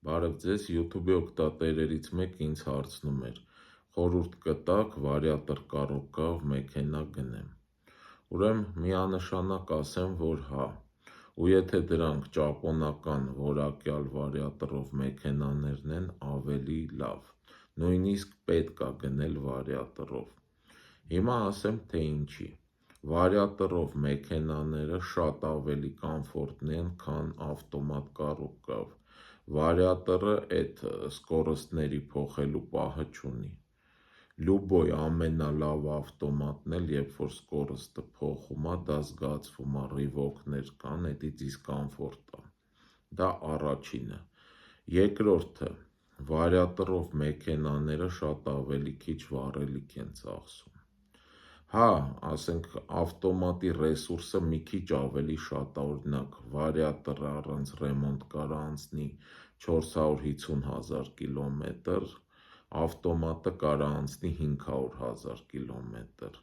Բարև ձեզ, YouTube-ի օգտատերերից մեկ ինձ հարցնում էր, խորհուրդ կտաք վարիատոր կառույցով մեքենա գնեմ։ Ուրեմն միանշանակ ասեմ, որ հա, ու եթե դրանք ճապոնական որակյալ վարիատորով մեքենաներն են, ավելի լավ, նույնիսկ պետք է գնել վարիատորով։ Հիմա ասեմ, թե ինչի։ Վարիատորով մեքենաները շատ ավելի կոմֆորտնի են, քան ավտոմատ կառույցով։ Վարիատորը այդ սկորոստների փոխելու պահը չունի։ Լյուբոյ ամենալավ ավտոմատն էլ, երբ որ սկորոստը փոխում է, դա զգացվում է, ռիվոկներ կան, էդից դիսկոմֆորտ է։ Դա առաջինը։ Երկրորդը, վարիատորով մեքենաները շատ ավելի քիչ վառելիք են ծախսում։ Հա, ասենք ավտոմատի ռեսուրսը մի քիչ ավելի շատ է, օրինակ վարիատորը առանց ռեմոնտ կարա անցնի 450,000 կիլոմետր, ավտոմատը կարա անցնի 500,000 կիլոմետր,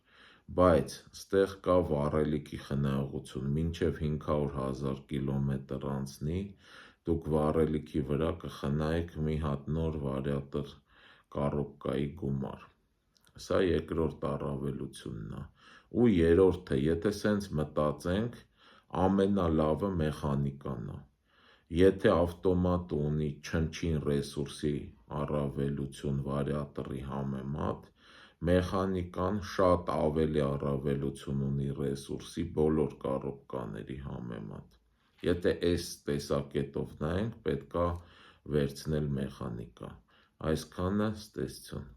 բայց ստեղ կա վառելիքի խնայողություն, մինչև 500,000 կիլոմետր անցնի, դուք վառելիքի վրա կխնայեք մի հատ նոր վարիատոր կառույցի գումար։ Սա երկրորդ առավելությունն է։ Ու երրորդը, եթե սենց մտածենք, ամենալավը մեխանիկան է։ Եթե ավտոմատը ունի չնչին ռեսուրսի առավելություն վարիատորի համեմատ, մեխանիկան շատ ավելի առավելություն ունի ռեսուրսի բոլոր կառույցների համեմատ։ Եթե այս տեսակետով նայենք, պետք է վերցնել մեխանիկա։ Այսքանը, ցտեսություն։